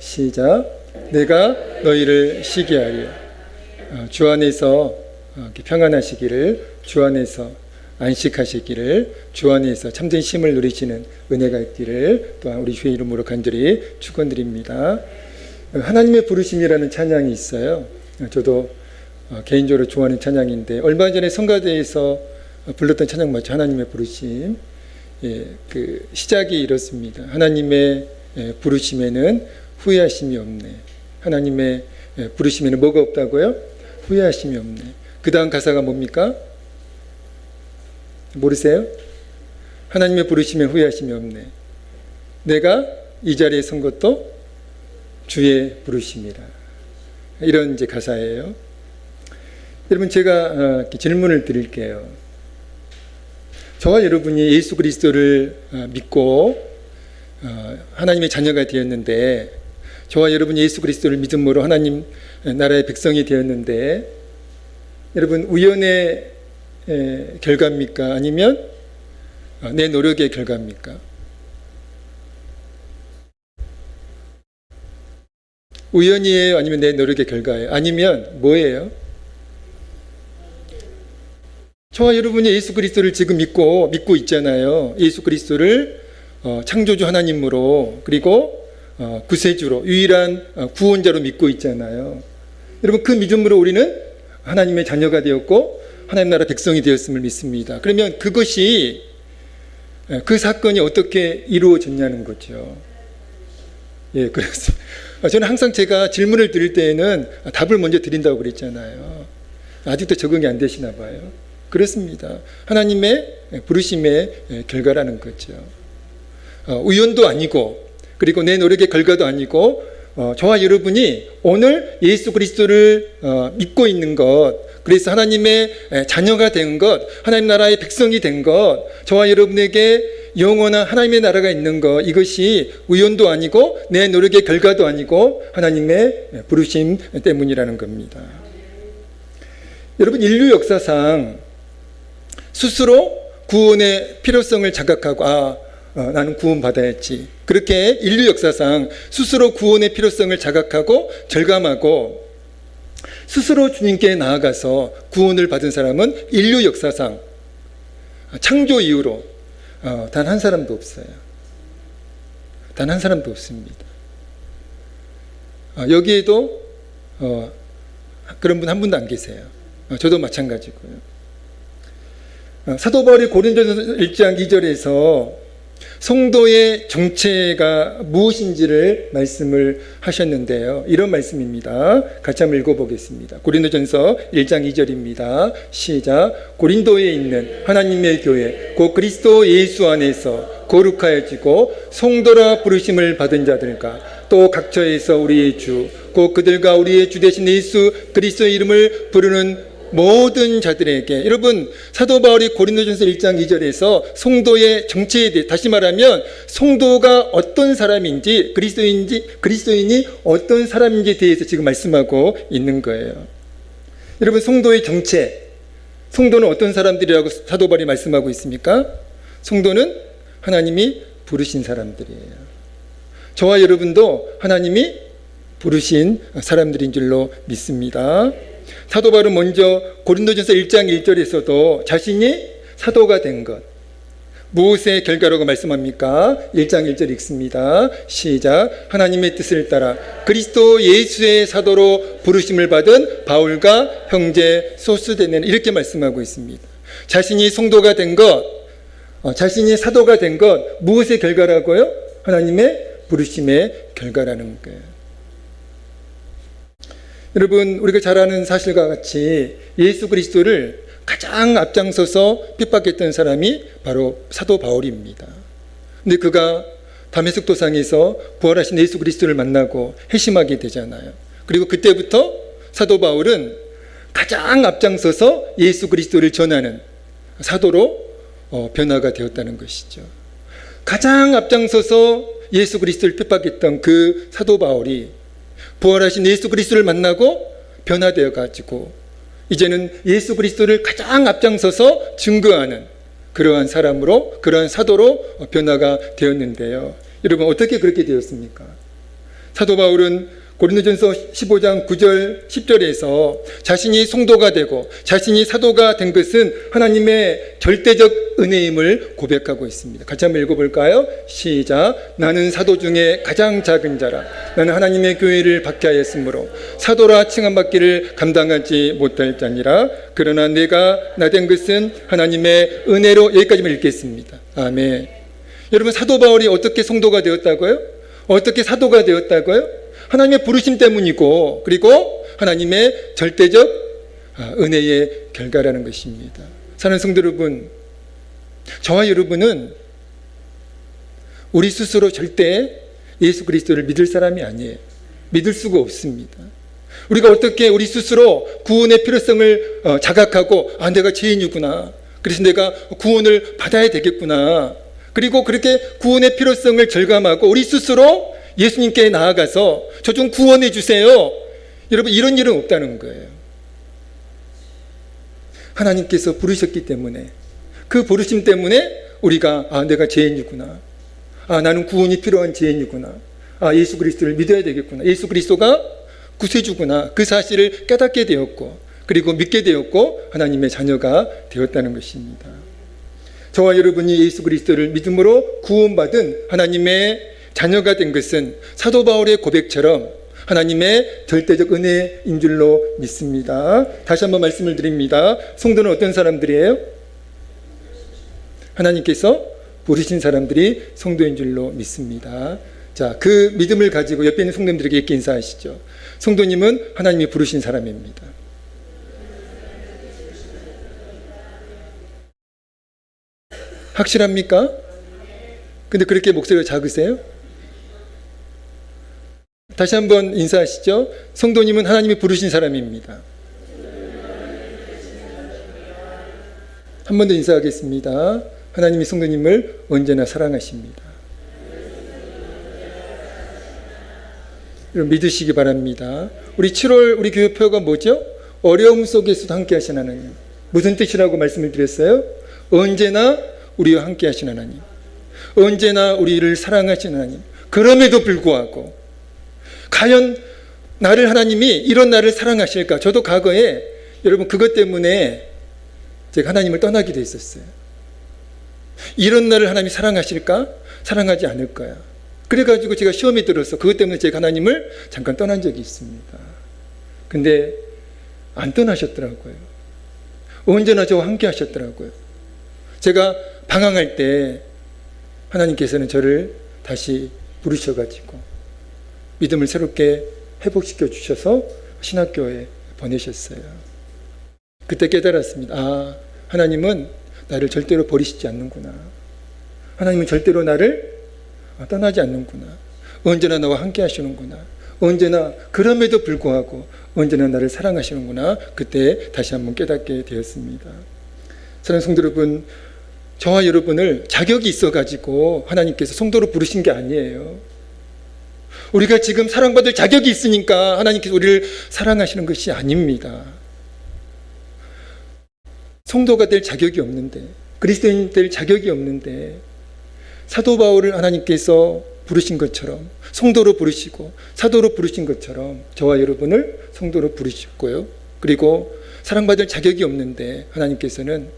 시작. 내가 너희를 시기하리라. 주 안에서 평안하시기를, 주 안에서 안식하시기를, 주 안에서 참된 쉼을 누리시는 은혜가 있기를 또한 우리 주의 이름으로 간절히 축원드립니다. 하나님의 부르심이라는 찬양이 있어요. 저도 개인적으로 좋아하는 찬양인데, 얼마 전에 성가대에서 불렀던 찬양 맞죠? 하나님의 부르심. 그 시작이 이렇습니다. 하나님의 부르심에는 후회하심이 없네. 하나님의 부르심에는 뭐가 없다고요? 후회하심이 없네. 그 다음 가사가 뭡니까? 모르세요? 하나님의 부르심에 후회하심이 없네. 내가 이 자리에 선 것도 주의 부르심이라. 이런 이제 가사예요. 여러분, 제가 질문을 드릴게요. 저와 여러분이 예수 그리스도를 믿고 하나님의 자녀가 되었는데, 저와 여러분이 예수 그리스도를 믿음으로 하나님 나라의 백성이 되었는데, 여러분, 우연의 결과입니까? 아니면 내 노력의 결과입니까? 우연이에요? 아니면 내 노력의 결과예요? 아니면 뭐예요? 저와 여러분이 예수 그리스도를 지금 믿고 있잖아요. 예수 그리스도를 창조주 하나님으로, 그리고 구세주로, 유일한 구원자로 믿고 있잖아요. 여러분, 그 믿음으로 우리는 하나님의 자녀가 되었고 하나님 나라 백성이 되었음을 믿습니다. 그러면 그것이, 그 사건이 어떻게 이루어졌냐는 거죠. 예, 그래서 저는 항상 제가 질문을 드릴 때에는 답을 먼저 드린다고 그랬잖아요. 아직도 적응이 안 되시나 봐요. 그렇습니다. 하나님의 부르심의 결과라는 거죠. 우연도 아니고, 그리고 내 노력의 결과도 아니고, 저와 여러분이 오늘 예수 그리스도를 믿고 있는 것, 그래서 하나님의 자녀가 된 것, 하나님 나라의 백성이 된 것, 저와 여러분에게 영원한 하나님의 나라가 있는 것, 이것이 우연도 아니고 내 노력의 결과도 아니고 하나님의 부르심 때문이라는 겁니다. 여러분, 인류 역사상 스스로 구원의 필요성을 자각하고 나는 구원받아야지, 그렇게 인류 역사상 스스로 구원의 필요성을 자각하고 절감하고 스스로 주님께 나아가서 구원을 받은 사람은 인류 역사상 창조 이후로 단 한 사람도 없어요. 단 한 사람도 없습니다. 여기에도 그런 분 한 분도 안 계세요. 저도 마찬가지고요. 사도 바울이 고린도전서 1장 2절에서 성도의 정체가 무엇인지를 말씀을 하셨는데요. 이런 말씀입니다. 같이 한번 읽어보겠습니다. 고린도전서 1장 2절입니다. 시작. 고린도에 있는 하나님의 교회 곧 그리스도 예수 안에서 거룩하여지고 성도라 부르심을 받은 자들과 또 각처에서 우리의 주 곧 그들과 우리의 주 되신 예수 그리스도의 이름을 부르는 모든 자들에게, 여러분, 사도 바울이 고린도전서 1장 2절에서 성도의 정체에 대해, 다시 말하면 성도가 어떤 사람인지, 그리스도인이 어떤 사람인지에 대해서 지금 말씀하고 있는 거예요. 여러분, 성도의 정체, 성도는 어떤 사람들이라고 사도 바울이 말씀하고 있습니까? 성도는 하나님이 부르신 사람들이에요. 저와 여러분도 하나님이 부르신 사람들인 줄로 믿습니다. 사도 바울은 먼저 고린도전서 1장 1절에서도 자신이 사도가 된 것, 무엇의 결과라고 말씀합니까? 1장 1절 읽습니다. 시작. 하나님의 뜻을 따라 그리스도 예수의 사도로 부르심을 받은 바울과 형제 소스데네는, 이렇게 말씀하고 있습니다. 자신이 성도가 된 것, 자신이 사도가 된 것, 무엇의 결과라고요? 하나님의 부르심의 결과라는 거예요. 여러분, 우리가 잘 아는 사실과 같이 예수 그리스도를 가장 앞장서서 핍박했던 사람이 바로 사도 바울입니다. 근데 그가 다메섹 도상에서 부활하신 예수 그리스도를 만나고 회심하게 되잖아요. 그리고 그때부터 사도 바울은 가장 앞장서서 예수 그리스도를 전하는 사도로 변화가 되었다는 것이죠. 가장 앞장서서 예수 그리스도를 핍박했던 그 사도 바울이 부활하신 예수 그리스도를 만나고 변화되어 가지고 이제는 예수 그리스도를 가장 앞장서서 증거하는 그러한 사람으로, 그러한 사도로 변화가 되었는데요. 여러분, 어떻게 그렇게 되었습니까? 사도 바울은 고린도전서 15장 9절 10절에서 자신이 성도가 되고 자신이 사도가 된 것은 하나님의 절대적 은혜임을 고백하고 있습니다. 같이 한번 읽어볼까요? 시작. 나는 사도 중에 가장 작은 자라. 나는 하나님의 교회를 박해하였으므로 사도라 칭함받기를 감당하지 못할 자니라. 그러나 내가 나 된 것은 하나님의 은혜로. 여기까지만 읽겠습니다. 아멘. 여러분, 사도 바울이 어떻게 성도가 되었다고요? 어떻게 사도가 되었다고요? 하나님의 부르심 때문이고, 그리고 하나님의 절대적 은혜의 결과라는 것입니다. 사랑하는 성도 여러분, 저와 여러분은 우리 스스로 절대 예수 그리스도를 믿을 사람이 아니에요. 믿을 수가 없습니다. 우리가 어떻게 우리 스스로 구원의 필요성을 자각하고, 내가 죄인이구나, 그래서 내가 구원을 받아야 되겠구나, 그리고 그렇게 구원의 필요성을 절감하고 우리 스스로 예수님께 나아가서 저 좀 구원해 주세요. 여러분, 이런 일은 없다는 거예요. 하나님께서 부르셨기 때문에, 그 부르심 때문에 우리가 내가 죄인이구나, 나는 구원이 필요한 죄인이구나, 예수 그리스도를 믿어야 되겠구나, 예수 그리스도가 구세주구나, 그 사실을 깨닫게 되었고, 그리고 믿게 되었고 하나님의 자녀가 되었다는 것입니다. 저와 여러분이 예수 그리스도를 믿음으로 구원받은 하나님의 자녀가 된 것은 사도 바울의 고백처럼 하나님의 절대적 은혜인 줄로 믿습니다. 다시 한번 말씀을 드립니다. 성도는 어떤 사람들이에요? 하나님께서 부르신 사람들이 성도인 줄로 믿습니다. 자, 그 믿음을 가지고 옆에 있는 성도님들에게 이렇게 인사하시죠. 성도님은 하나님이 부르신 사람입니다. 확실합니까? 근데 그렇게 목소리가 작으세요? 다시 한번 인사하시죠. 성도님은 하나님이 부르신 사람입니다. 한 번 더 인사하겠습니다. 하나님이 성도님을 언제나 사랑하십니다. 여러분, 믿으시기 바랍니다. 우리 7월 우리 교회표가 뭐죠? 어려움 속에서도 함께 하신 하나님. 무슨 뜻이라고 말씀을 드렸어요? 언제나 우리와 함께 하신 하나님, 언제나 우리를 사랑하신 하나님. 그럼에도 불구하고 과연 나를 하나님이 이런 나를 사랑하실까? 저도 과거에 여러분 그것 때문에 제가 하나님을 떠나기도 했었어요. 이런 나를 하나님이 사랑하실까? 사랑하지 않을 거야. 그래가지고 제가 시험에 들어서 그것 때문에 제가 하나님을 잠깐 떠난 적이 있습니다. 근데 안 떠나셨더라고요. 언제나 저와 함께 하셨더라고요. 제가 방황할 때 하나님께서는 저를 다시 부르셔가지고 믿음을 새롭게 회복시켜 주셔서 신학교에 보내셨어요. 그때 깨달았습니다. 하나님은 나를 절대로 버리시지 않는구나. 하나님은 절대로 나를 떠나지 않는구나. 언제나 나와 함께 하시는구나. 언제나, 그럼에도 불구하고 언제나 나를 사랑하시는구나. 그때 다시 한번 깨닫게 되었습니다. 사랑하는 성도 여러분, 저와 여러분을 자격이 있어가지고 하나님께서 성도로 부르신 게 아니에요. 우리가 지금 사랑받을 자격이 있으니까 하나님께서 우리를 사랑하시는 것이 아닙니다. 성도가 될 자격이 없는데, 그리스도인 될 자격이 없는데, 사도 바울을 하나님께서 부르신 것처럼, 성도로 부르시고 사도로 부르신 것처럼 저와 여러분을 성도로 부르셨고요. 그리고 사랑받을 자격이 없는데 하나님께서는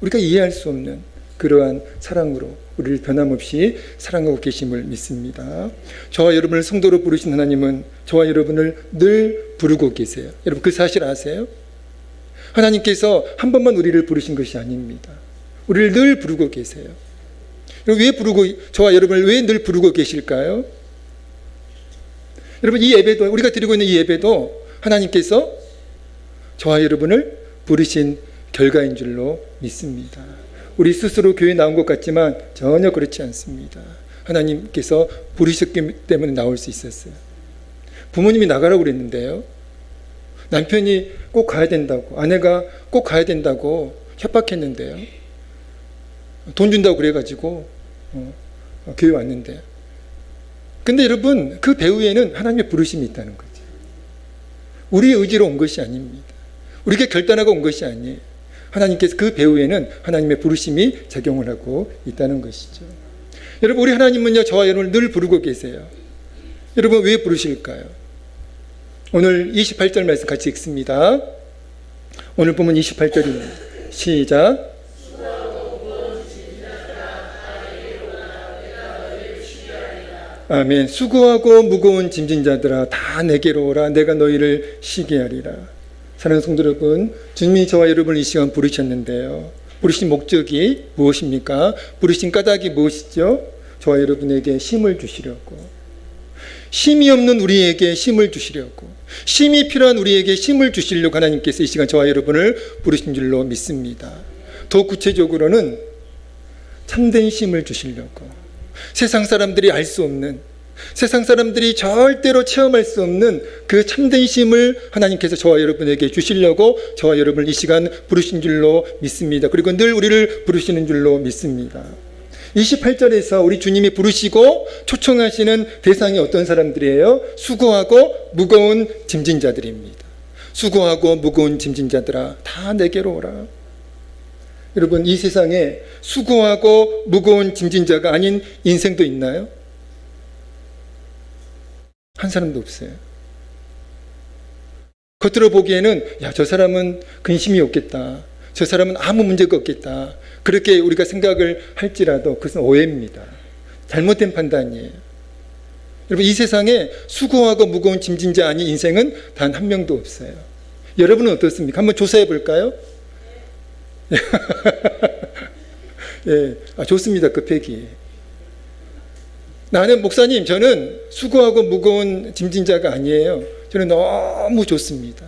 우리가 이해할 수 없는 그러한 사랑으로 우리를 변함없이 사랑하고 계심을 믿습니다. 저와 여러분을 성도로 부르신 하나님은 저와 여러분을 늘 부르고 계세요. 여러분, 그 사실 아세요? 하나님께서 한 번만 우리를 부르신 것이 아닙니다. 우리를 늘 부르고 계세요. 왜 부르고, 저와 여러분을 왜 늘 부르고 계실까요? 여러분, 이 예배도, 우리가 드리고 있는 이 예배도 하나님께서 저와 여러분을 부르신 결과인 줄로 믿습니다. 우리 스스로 교회에 나온 것 같지만 전혀 그렇지 않습니다. 하나님께서 부르셨기 때문에 나올 수 있었어요. 부모님이 나가라고 그랬는데요, 남편이 꼭 가야 된다고, 아내가 꼭 가야 된다고 협박했는데요, 돈 준다고 그래가지고 교회 왔는데, 근데 여러분, 그 배후에는 하나님의 부르심이 있다는 거죠. 우리의 의지로 온 것이 아닙니다. 우리가 결단하고 온 것이 아니에요. 하나님께서 그 배후에는 하나님의 부르심이 작용을 하고 있다는 것이죠. 여러분, 우리 하나님은요, 저와 여러분을 늘 부르고 계세요. 여러분 왜 부르실까요? 오늘 28절 말씀 같이 읽습니다. 오늘 보면 28절입니다. 시작. 아멘. 수고하고 무거운 짐진 자들아 다 내게로 오라. 내가 너희를 쉬게 하리라. 사랑하는 성도 여러분, 주님이 저와 여러분을 이 시간 부르셨는데요. 부르신 목적이 무엇입니까? 부르신 까닭이 무엇이죠? 저와 여러분에게 쉼을 주시려고, 쉼이 없는 우리에게 쉼을 주시려고, 쉼이 필요한 우리에게 쉼을 주시려고 하나님께서 이 시간 저와 여러분을 부르신 줄로 믿습니다. 더 구체적으로는 참된 쉼을 주시려고, 세상 사람들이 알 수 없는, 세상 사람들이 절대로 체험할 수 없는 그 참된 쉼을 하나님께서 저와 여러분에게 주시려고 저와 여러분을 이 시간 부르신 줄로 믿습니다. 그리고 늘 우리를 부르시는 줄로 믿습니다. 28절에서 우리 주님이 부르시고 초청하시는 대상이 어떤 사람들이에요? 수고하고 무거운 짐진 자들입니다. 수고하고 무거운 짐진 자들아 다 내게로 오라. 여러분, 이 세상에 수고하고 무거운 짐진 자가 아닌 인생도 있나요? 한 사람도 없어요. 겉으로 보기에는 저 사람은 근심이 없겠다, 저 사람은 아무 문제가 없겠다, 그렇게 우리가 생각을 할지라도 그것은 오해입니다. 잘못된 판단이에요. 여러분, 이 세상에 수고하고 무거운 짐진 자 아닌 인생은 단 한 명도 없어요. 여러분은 어떻습니까? 한번 조사해 볼까요? 예, 좋습니다. 그 패기. 나는 목사님, 저는 수고하고 무거운 짐진 자가 아니에요. 저는 너무 좋습니다.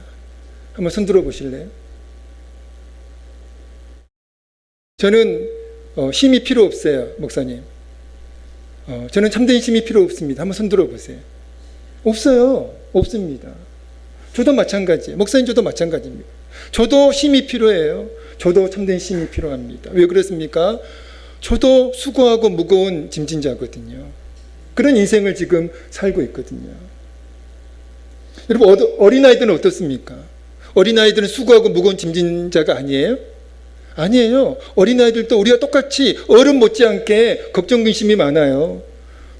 한번 손 들어 보실래요? 저는 힘이 필요 없어요, 목사님. 저는 참된 힘이 필요 없습니다. 한번 손 들어 보세요. 없어요. 없습니다. 저도 마찬가지예요. 목사님, 저도 마찬가지입니다. 저도 힘이 필요해요. 저도 참된 힘이 필요합니다. 왜 그렇습니까? 저도 수고하고 무거운 짐진 자거든요. 그런 인생을 지금 살고 있거든요. 여러분, 어린아이들은 어떻습니까? 어린아이들은 수고하고 무거운 짐진 자가 아니에요? 아니에요. 어린아이들도 우리와 똑같이 어른 못지않게 걱정 근심이 많아요.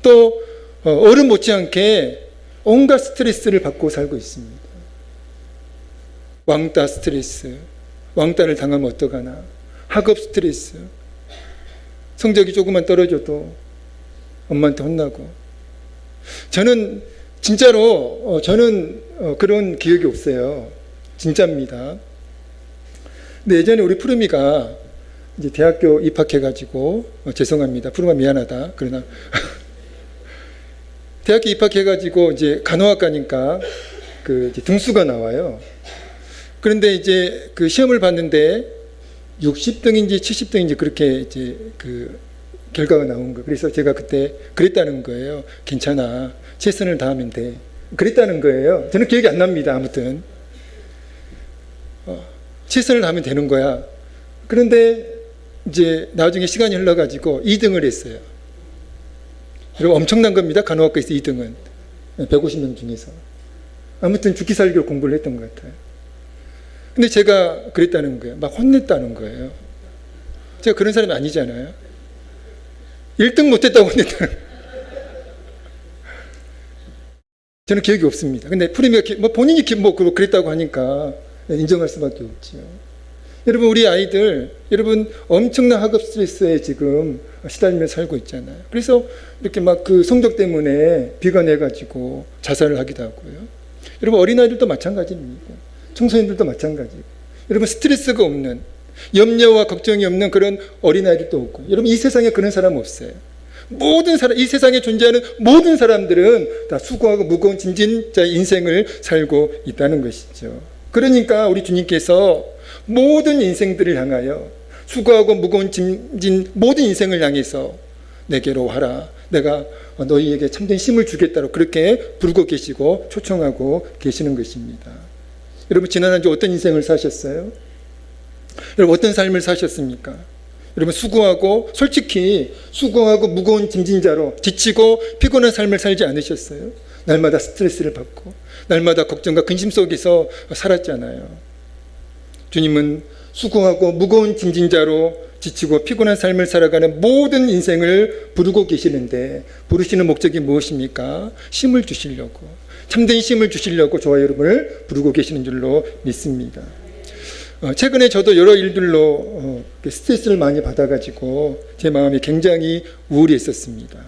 또 어른 못지않게 온갖 스트레스를 받고 살고 있습니다. 왕따 스트레스, 왕따를 당하면 어떡하나, 학업 스트레스, 성적이 조금만 떨어져도 엄마한테 혼나고. 저는 진짜로 그런 기억이 없어요. 진짜입니다. 근데 예전에 우리 푸르미가 이제 대학교 입학해가지고 죄송합니다. 푸르마 미안하다. 그러나 대학교 입학해가지고 이제 간호학과니까 그 이제 등수가 나와요. 그런데 이제 그 시험을 봤는데 60등인지 70등인지 그렇게 이제 그 결과가 나온 거예요. 그래서 제가 그때 그랬다는 거예요. 괜찮아, 최선을 다하면 돼, 그랬다는 거예요. 저는 기억이 안 납니다. 아무튼 최선을 다하면 되는 거야. 그런데 이제 나중에 시간이 흘러가지고 2등을 했어요. 여러분, 엄청난 겁니다. 간호학과에서 2등은 150명 중에서. 아무튼 죽기 살기로 공부를 했던 것 같아요. 근데 제가 그랬다는 거예요. 막 혼냈다는 거예요. 제가 그런 사람이 아니잖아요. 1등 못했다고 혼냈다는 거예요. 저는 기억이 없습니다. 근데 푸리미가 본인이 그랬다고 하니까 인정할 수밖에 없죠. 여러분, 우리 아이들, 여러분 엄청난 학업 스트레스에 지금 시달리며 살고 있잖아요. 그래서 이렇게 막 그 성적 때문에 비관해가지고 자살을 하기도 하고요. 여러분, 어린아이들도 마찬가지입니다. 청소년들도 마찬가지고. 여러분, 스트레스가 없는, 염려와 걱정이 없는 그런 어린아이들도 없고. 여러분, 이 세상에 그런 사람 없어요. 모든 사람, 이 세상에 존재하는 모든 사람들은 다 수고하고 무거운 짐진자의 인생을 살고 있다는 것이죠. 그러니까 우리 주님께서 모든 인생들을 향하여, 수고하고 무거운 짐진 모든 인생을 향해서 내게로 와라, 내가 너희에게 참된 힘을 주겠다고 그렇게 부르고 계시고 초청하고 계시는 것입니다. 여러분, 지난 한 주 어떤 인생을 사셨어요? 여러분, 어떤 삶을 사셨습니까? 여러분, 솔직히 수고하고 무거운 짐진자로 지치고 피곤한 삶을 살지 않으셨어요? 날마다 스트레스를 받고 날마다 걱정과 근심 속에서 살았잖아요. 주님은 수고하고 무거운 짐진자로 지치고 피곤한 삶을 살아가는 모든 인생을 부르고 계시는데, 부르시는 목적이 무엇입니까? 쉼을 주시려고, 참된 쉼을 주시려고 저와 여러분을 부르고 계시는 줄로 믿습니다. 최근에 저도 여러 일들로 스트레스를 많이 받아가지고 제 마음이 굉장히 우울했었습니다.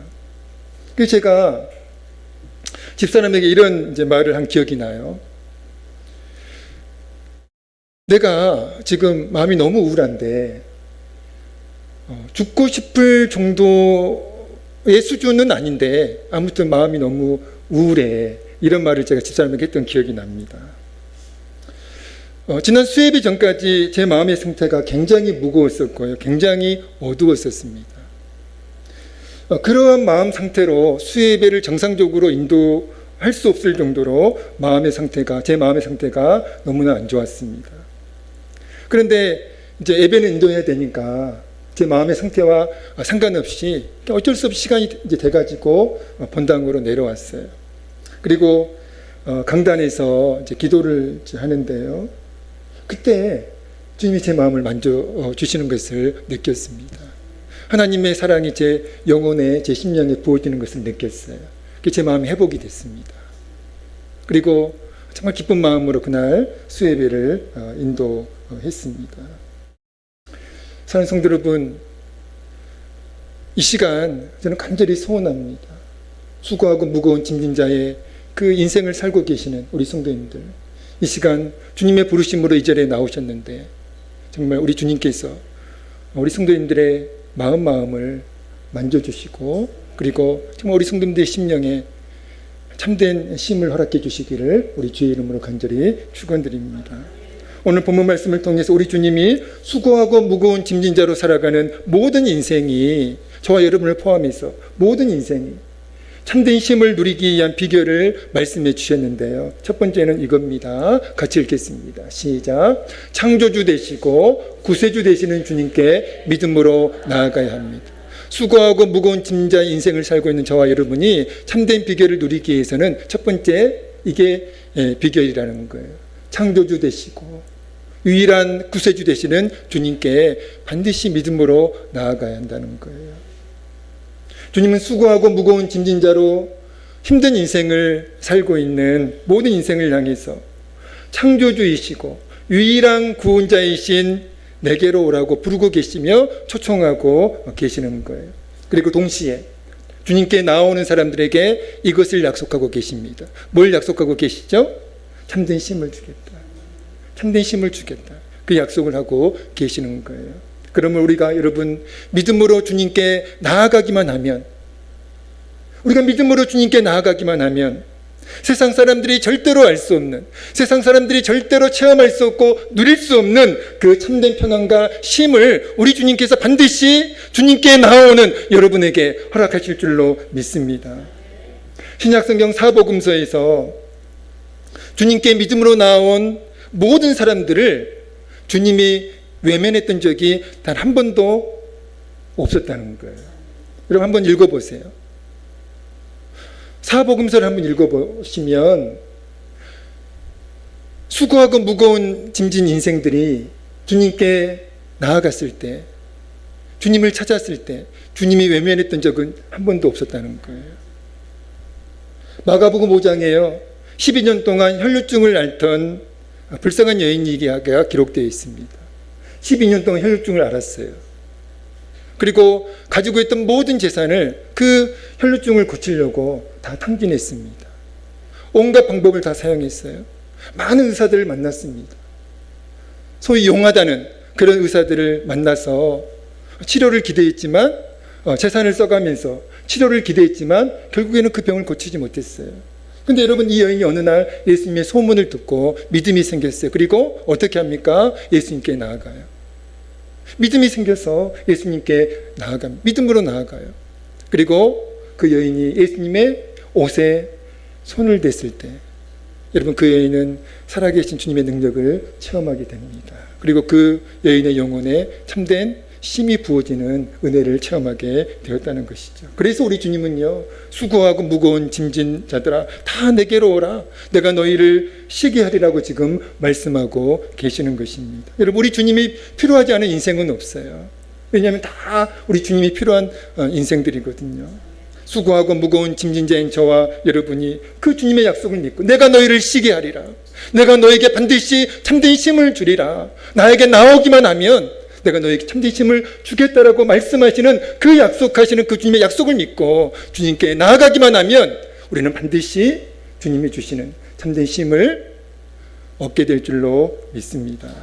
그래서 제가 집사람에게 이런 이제 말을 한 기억이 나요. 내가 지금 마음이 너무 우울한데 죽고 싶을 정도의 수준은 아닌데 아무튼 마음이 너무 우울해. 이런 말을 제가 집사람에게 했던 기억이 납니다. 지난 수예배 전까지 제 마음의 상태가 굉장히 무거웠었고요. 굉장히 어두웠었습니다. 그러한 마음 상태로 수예배를 정상적으로 인도할 수 없을 정도로 제 마음의 상태가 너무나 안 좋았습니다. 그런데 이제 예배는 인도해야 되니까 제 마음의 상태와 상관없이 어쩔 수 없이 시간이 이제 돼가지고 본당으로 내려왔어요. 그리고 강단에서 이제 기도를 이제 하는데요. 그때 주님이 제 마음을 만져주시는 것을 느꼈습니다. 하나님의 사랑이 제 영혼에, 제 심령에 부어지는 것을 느꼈어요. 제 마음이 회복이 됐습니다. 그리고 정말 기쁜 마음으로 그날 수예배를 인도했습니다. 사랑하는 성도 여러분, 이 시간 저는 간절히 소원합니다. 수고하고 무거운 짐진 자의 그 인생을 살고 계시는 우리 성도님들, 이 시간 주님의 부르심으로 이 자리에 나오셨는데 정말 우리 주님께서 우리 성도님들의 마음을 만져주시고, 그리고 정말 우리 성도님들의 심령에 참된 쉼을 허락해 주시기를 우리 주의 이름으로 간절히 축원드립니다. 오늘 본문 말씀을 통해서 우리 주님이 수고하고 무거운 짐진 자로 살아가는 모든 인생이, 저와 여러분을 포함해서 모든 인생이 참된 쉼을 누리기 위한 비결을 말씀해 주셨는데요. 첫 번째는 이겁니다. 같이 읽겠습니다. 시작. 창조주 되시고 구세주 되시는 주님께 믿음으로 나아가야 합니다. 수고하고 무거운 짐자의 인생을 살고 있는 저와 여러분이 참된 비결을 누리기 위해서는 첫 번째, 이게 비결이라는 거예요. 창조주 되시고 유일한 구세주 되시는 주님께 반드시 믿음으로 나아가야 한다는 거예요. 주님은 수고하고 무거운 짐진 자로 힘든 인생을 살고 있는 모든 인생을 향해서 창조주이시고 유일한 구원자이신 내게로 오라고 부르고 계시며 초청하고 계시는 거예요. 그리고 동시에 주님께 나오는 사람들에게 이것을 약속하고 계십니다. 뭘 약속하고 계시죠? 참된 쉼을 주겠다. 참된 쉼을 주겠다. 그 약속을 하고 계시는 거예요. 그러면 우리가 여러분 믿음으로 주님께 나아가기만 하면, 우리가 믿음으로 주님께 나아가기만 하면 세상 사람들이 절대로 알 수 없는, 세상 사람들이 절대로 체험할 수 없고 누릴 수 없는 그 참된 평안과 쉼을 우리 주님께서 반드시 주님께 나오는 여러분에게 허락하실 줄로 믿습니다. 신약성경 사복음서에서 주님께 믿음으로 나온 모든 사람들을 주님이 외면했던 적이 단 한 번도 없었다는 거예요. 여러분 한번 읽어보세요. 사복음서를 한번 읽어보시면 수고하고 무거운 짐진 인생들이 주님께 나아갔을 때, 주님을 찾았을 때 주님이 외면했던 적은 한 번도 없었다는 거예요. 마가복음 5장에요. 12년 동안 혈루증을 앓던 불쌍한 여인 이야기가 기록되어 있습니다. 12년 동안 혈루증을 앓았어요. 그리고 가지고 있던 모든 재산을 그 혈루증을 고치려고 다 탕진했습니다. 온갖 방법을 다 사용했어요. 많은 의사들을 만났습니다. 소위 용하다는 그런 의사들을 만나서 치료를 기대했지만, 재산을 써가면서 치료를 기대했지만 결국에는 그 병을 고치지 못했어요. 근데 여러분, 이 여인이 어느 날 예수님의 소문을 듣고 믿음이 생겼어요. 그리고 어떻게 합니까? 예수님께 나아가요. 믿음이 생겨서 예수님께 나아갑니다. 믿음으로 나아가요. 그리고 그 여인이 예수님의 옷에 손을 댔을 때 여러분, 그 여인은 살아계신 주님의 능력을 체험하게 됩니다. 그리고 그 여인의 영혼에 참된 쉼이 부어지는 은혜를 체험하게 되었다는 것이죠. 그래서 우리 주님은요, 수고하고 무거운 짐진 자들아 다 내게로 오라, 내가 너희를 쉬게 하리라고 지금 말씀하고 계시는 것입니다. 여러분, 우리 주님이 필요하지 않은 인생은 없어요. 왜냐하면 다 우리 주님이 필요한 인생들이거든요. 수고하고 무거운 짐진 자인 저와 여러분이 그 주님의 약속을 믿고 내가 너희를 쉬게 하리라. 내가 너에게 반드시 참된 힘을 주리라. 나에게 나오기만 하면 내가 너에게 참된 힘을 주겠다라고 말씀하시는 그 약속하시는 그 주님의 약속을 믿고 주님께 나아가기만 하면 우리는 반드시 주님이 주시는 참된 힘을 얻게 될 줄로 믿습니다.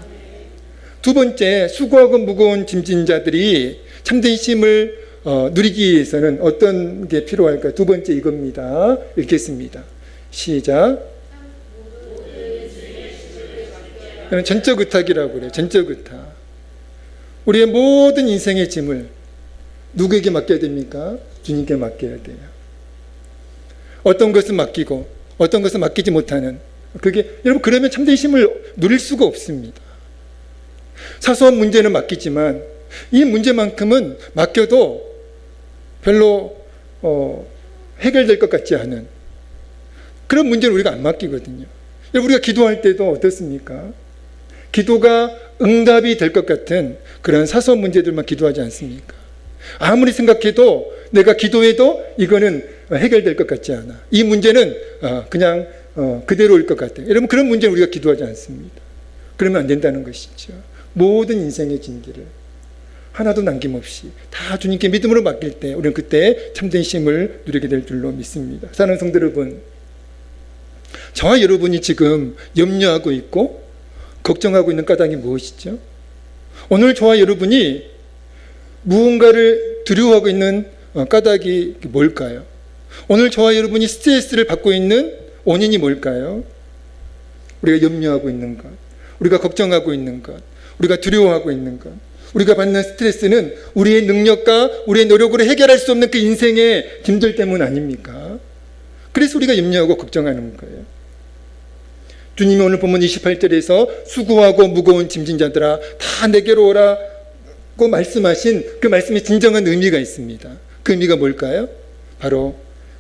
두 번째, 수고하고 무거운 짐진 자들이 참된 힘을 누리기 위해서는 어떤 게 필요할까요? 두 번째 이겁니다. 읽겠습니다. 시작. 전적 의탁이라고 그래요. 전적 의탁. 우리의 모든 인생의 짐을 누구에게 맡겨야 됩니까? 주님께 맡겨야 돼요. 어떤 것은 맡기고 어떤 것은 맡기지 못하는, 그게 여러분, 그러면 참된 힘을 누릴 수가 없습니다. 사소한 문제는 맡기지만 이 문제만큼은 맡겨도 별로 해결될 것 같지 않은 그런 문제는 우리가 안 맡기거든요. 우리가 기도할 때도 어떻습니까? 기도가 응답이 될 것 같은 그런 사소한 문제들만 기도하지 않습니까? 아무리 생각해도 내가 기도해도 이거는 해결될 것 같지 않아. 이 문제는 그냥 그대로일 것 같아. 여러분, 그런 문제는 우리가 기도하지 않습니다. 그러면 안 된다는 것이죠. 모든 인생의 짐들을 하나도 남김없이 다 주님께 믿음으로 맡길 때 우리는 그때 참된 힘을 누리게 될 줄로 믿습니다. 사랑하는 성도 여러분, 저와 여러분이 지금 염려하고 있고 걱정하고 있는 까닭이 무엇이죠? 오늘 저와 여러분이 무언가를 두려워하고 있는 까닭이 뭘까요? 오늘 저와 여러분이 스트레스를 받고 있는 원인이 뭘까요? 우리가 염려하고 있는 것, 우리가 걱정하고 있는 것, 우리가 두려워하고 있는 것, 우리가 받는 스트레스는 우리의 능력과 우리의 노력으로 해결할 수 없는 그 인생의 짐들 때문 아닙니까? 그래서 우리가 염려하고 걱정하는 거예요. 주님이 오늘 본문 28절에서 수고하고 무거운 짐진 자들아 다 내게로 오라고 말씀하신 그 말씀에 진정한 의미가 있습니다. 그 의미가 뭘까요? 바로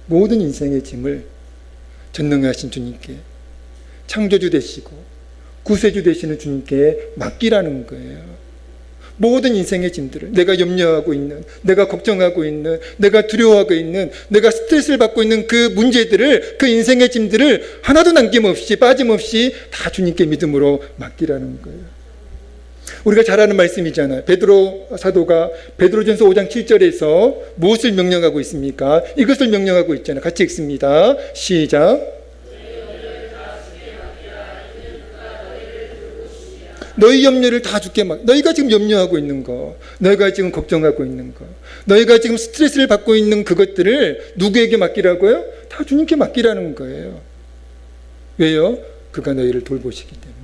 모든 인생의 짐을 전능하신 주님께, 창조주 되시고 구세주 되시는 주님께 맡기라는 거예요. 모든 인생의 짐들을, 내가 염려하고 있는, 내가 걱정하고 있는, 내가 두려워하고 있는, 내가 스트레스를 받고 있는 그 문제들을, 그 인생의 짐들을 하나도 남김없이 빠짐없이 다 주님께 믿음으로 맡기라는 거예요. 우리가 잘 아는 말씀이잖아요. 베드로 사도가 베드로전서 5장 7절에서 무엇을 명령하고 있습니까? 이것을 명령하고 있잖아요. 같이 읽습니다. 시작. 너희 염려를 다 주께 맡. 너희가 지금 염려하고 있는 거, 너희가 지금 걱정하고 있는 거, 너희가 지금 스트레스를 받고 있는 그것들을 누구에게 맡기라고요? 다 주님께 맡기라는 거예요. 왜요? 그가 너희를 돌보시기 때문에.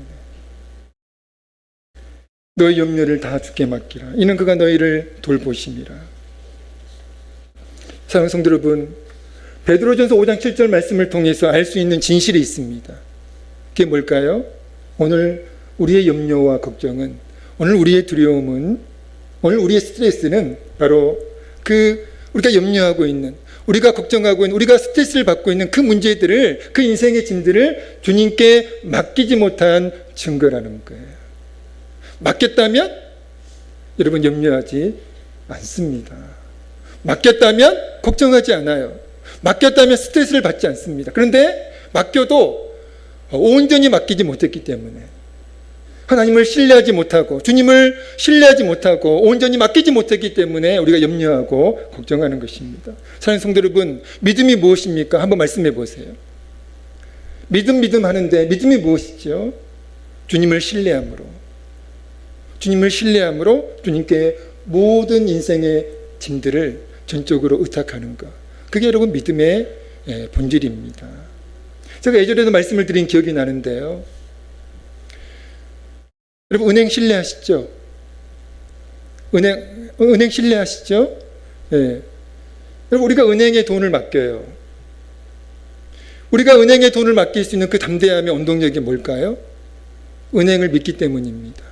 너희 염려를 다 주께 맡기라. 이는 그가 너희를 돌보심이라. 사랑하는 성도 여러분, 베드로전서 5장 7절 말씀을 통해서 알 수 있는 진실이 있습니다. 그게 뭘까요? 오늘 우리의 염려와 걱정은, 오늘 우리의 두려움은, 오늘 우리의 스트레스는 바로 그 우리가 염려하고 있는, 우리가 걱정하고 있는, 우리가 스트레스를 받고 있는 그 문제들을, 그 인생의 짐들을 주님께 맡기지 못한 증거라는 거예요. 맡겼다면 여러분 염려하지 않습니다. 맡겼다면 걱정하지 않아요. 맡겼다면 스트레스를 받지 않습니다. 그런데 맡겨도 온전히 맡기지 못했기 때문에, 하나님을 신뢰하지 못하고 주님을 신뢰하지 못하고 온전히 맡기지 못했기 때문에 우리가 염려하고 걱정하는 것입니다. 사랑하는 성도 여러분, 믿음이 무엇입니까? 한번 말씀해 보세요. 믿음 하는데 믿음이 무엇이죠? 주님을 신뢰함으로, 주님을 신뢰함으로 주님께 모든 인생의 짐들을 전적으로 의탁하는 것, 그게 여러분 믿음의 본질입니다. 제가 예전에도 말씀을 드린 기억이 나는데요, 여러분 은행 신뢰하시죠? 은행 신뢰하시죠? 예. 여러분 우리가 은행에 돈을 맡겨요. 우리가 은행에 돈을 맡길 수 있는 그 담대함의 원동력이 뭘까요? 은행을 믿기 때문입니다.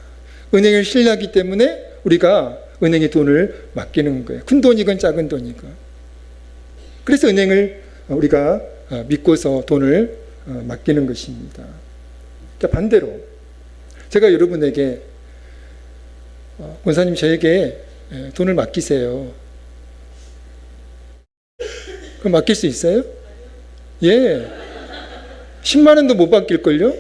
은행을 신뢰하기 때문에 우리가 은행에 돈을 맡기는 거예요. 큰 돈이건 작은 돈이건. 그래서 은행을 우리가 믿고서 돈을 맡기는 것입니다. 자, 반대로 제가 여러분에게, 권사님 저에게 돈을 맡기세요. 그럼 맡길 수 있어요? 예. 10만 원도 못 맡길걸요?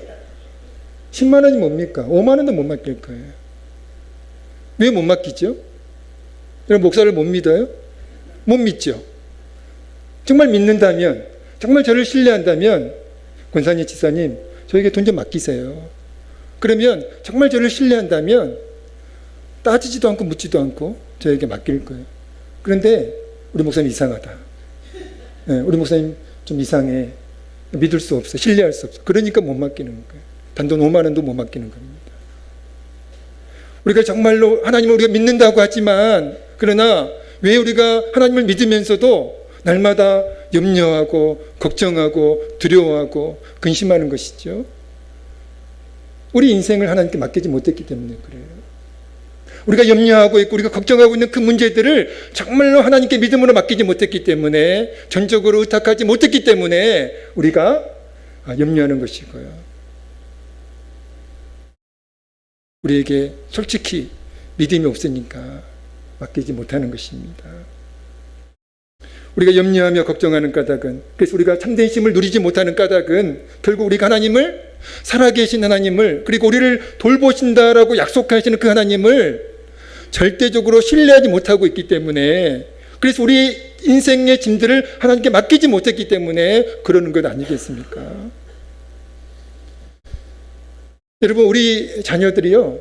10만 원이 뭡니까? 5만 원도 못 맡길 거예요. 왜 못 맡기죠? 여러분, 목사를 못 믿어요? 못 믿죠? 정말 믿는다면, 정말 저를 신뢰한다면, 권상희 지사님, 저에게 돈 좀 맡기세요. 그러면 정말 저를 신뢰한다면 따지지도 않고 묻지도 않고 저에게 맡길 거예요. 그런데 우리 목사님 이상하다. 우리 목사님 좀 이상해. 믿을 수 없어. 신뢰할 수 없어. 그러니까 못 맡기는 거예요. 단돈 5만 원도 못 맡기는 겁니다. 우리가 정말로 하나님을 우리가 믿는다고 하지만, 그러나 왜 우리가 하나님을 믿으면서도 날마다 염려하고 걱정하고 두려워하고 근심하는 것이죠? 우리 인생을 하나님께 맡기지 못했기 때문에 그래요. 우리가 염려하고 있고 우리가 걱정하고 있는 그 문제들을 정말로 하나님께 믿음으로 맡기지 못했기 때문에, 전적으로 의탁하지 못했기 때문에 우리가 염려하는 것이고요. 우리에게 솔직히 믿음이 없으니까 맡기지 못하는 것입니다. 우리가 염려하며 걱정하는 까닭은, 그래서 우리가 참된 힘을 누리지 못하는 까닭은 결국 우리가 하나님을, 살아계신 하나님을, 그리고 우리를 돌보신다라고 약속하시는 그 하나님을 절대적으로 신뢰하지 못하고 있기 때문에, 그래서 우리 인생의 짐들을 하나님께 맡기지 못했기 때문에 그러는 것 아니겠습니까? 여러분, 우리 자녀들이요,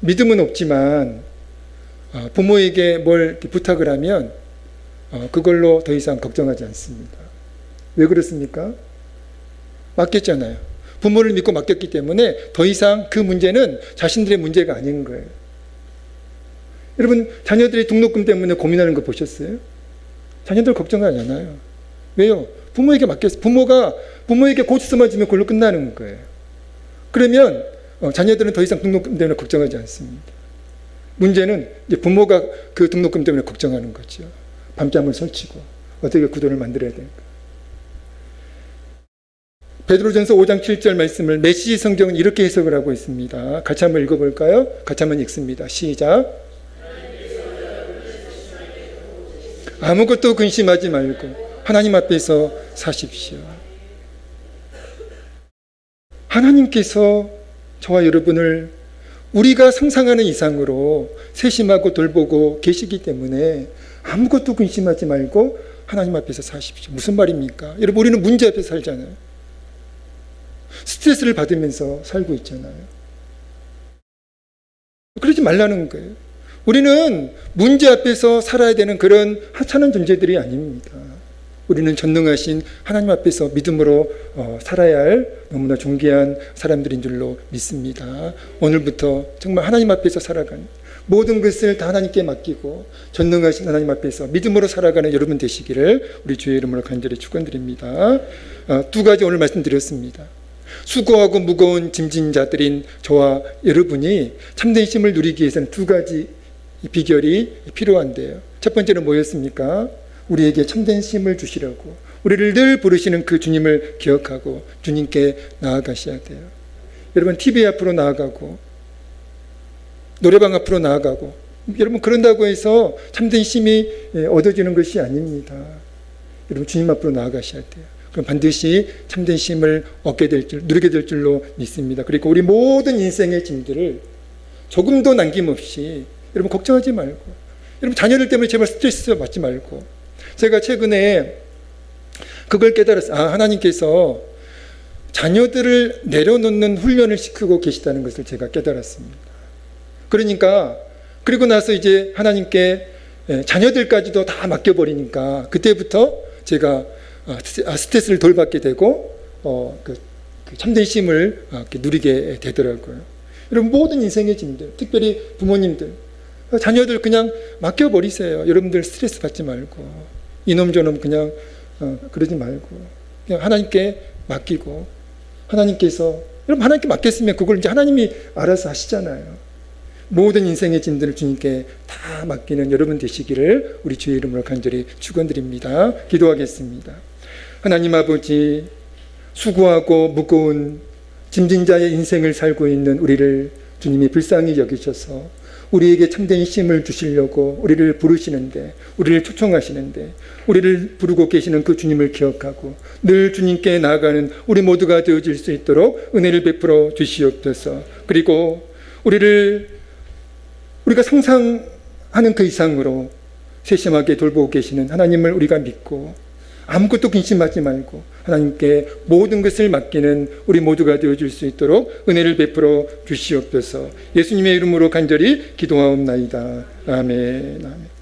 믿음은 없지만 부모에게 뭘 부탁을 하면 그걸로 더 이상 걱정하지 않습니다. 왜 그렇습니까? 맡겼잖아요. 부모를 믿고 맡겼기 때문에 더 이상 그 문제는 자신들의 문제가 아닌 거예요. 여러분, 자녀들이 등록금 때문에 고민하는 거 보셨어요? 자녀들 걱정하지 않아요. 왜요? 부모에게 맡겼어요. 부모가 부모에게 고치서만 주면 그걸로 끝나는 거예요. 그러면 자녀들은 더 이상 등록금 때문에 걱정하지 않습니다. 문제는 이제 부모가 그 등록금 때문에 걱정하는 거죠. 밤잠을 설치고 어떻게 구돈을 만들어야 될까. 베드로전서 5장 7절 말씀을 메시지 성경은 이렇게 해석을 하고 있습니다. 같이 한번 읽어볼까요? 같이 한번 읽습니다. 시작. 아무것도 근심하지 말고 하나님 앞에서 사십시오. 하나님께서 저와 여러분을 우리가 상상하는 이상으로 세심하고 돌보고 계시기 때문에 아무것도 근심하지 말고 하나님 앞에서 사십시오. 무슨 말입니까? 여러분, 우리는 문제 앞에서 살잖아요. 스트레스를 받으면서 살고 있잖아요. 그러지 말라는 거예요. 우리는 문제 앞에서 살아야 되는 그런 하찮은 존재들이 아닙니다. 우리는 전능하신 하나님 앞에서 믿음으로 살아야 할 너무나 존귀한 사람들인 줄로 믿습니다. 오늘부터 정말 하나님 앞에서 살아가는, 모든 것을 다 하나님께 맡기고 전능하신 하나님 앞에서 믿음으로 살아가는 여러분 되시기를 우리 주의 이름으로 간절히 축원드립니다. 두 가지 오늘 말씀드렸습니다. 수고하고 무거운 짐진 자들인 저와 여러분이 참된 힘을 누리기 위해서는 두 가지 비결이 필요한데요. 첫 번째는 뭐였습니까? 우리에게 참된 힘을 주시려고 우리를 늘 부르시는 그 주님을 기억하고 주님께 나아가셔야 돼요. 여러분, TV 앞으로 나아가고 노래방 앞으로 나아가고, 여러분, 그런다고 해서 참된 힘이 얻어지는 것이 아닙니다. 여러분, 주님 앞으로 나아가셔야 돼요. 그럼 반드시 참된 힘을 얻게 될 줄, 누리게 될 줄로 믿습니다. 그리고 우리 모든 인생의 짐들을 조금도 남김없이, 여러분, 걱정하지 말고, 여러분, 자녀들 때문에 제발 스트레스 받지 말고. 제가 최근에 그걸 깨달았어요. 하나님께서 자녀들을 내려놓는 훈련을 시키고 계시다는 것을 제가 깨달았습니다. 그러니까 그리고 나서 이제 하나님께 자녀들까지도 다 맡겨버리니까 그때부터 제가 스트레스를 덜 받게 되고 그 참된 힘을 누리게 되더라고요. 여러분, 모든 인생의 짐들, 특별히 부모님들, 자녀들 그냥 맡겨버리세요. 여러분들 스트레스 받지 말고, 이놈 저놈 그냥 그러지 말고 그냥 하나님께 맡기고, 하나님께서, 여러분, 하나님께 맡겼으면 그걸 이제 하나님이 알아서 하시잖아요. 모든 인생의 짐들을 주님께 다 맡기는 여러분 되시기를 우리 주의 이름으로 간절히 축원드립니다. 기도하겠습니다. 하나님 아버지, 수고하고 무거운 짐진 자의 인생을 살고 있는 우리를 주님이 불쌍히 여기셔서 우리에게 참된 힘을 주시려고 우리를 부르시는데, 우리를 초청하시는데, 우리를 부르고 계시는 그 주님을 기억하고 늘 주님께 나아가는 우리 모두가 되어질 수 있도록 은혜를 베풀어 주시옵소서. 그리고 우리가 상상하는 그 이상으로 세심하게 돌보고 계시는 하나님을 우리가 믿고 아무것도 근심하지 말고 하나님께 모든 것을 맡기는 우리 모두가 되어줄 수 있도록 은혜를 베풀어 주시옵소서. 예수님의 이름으로 간절히 기도하옵나이다. 아멘. 아멘.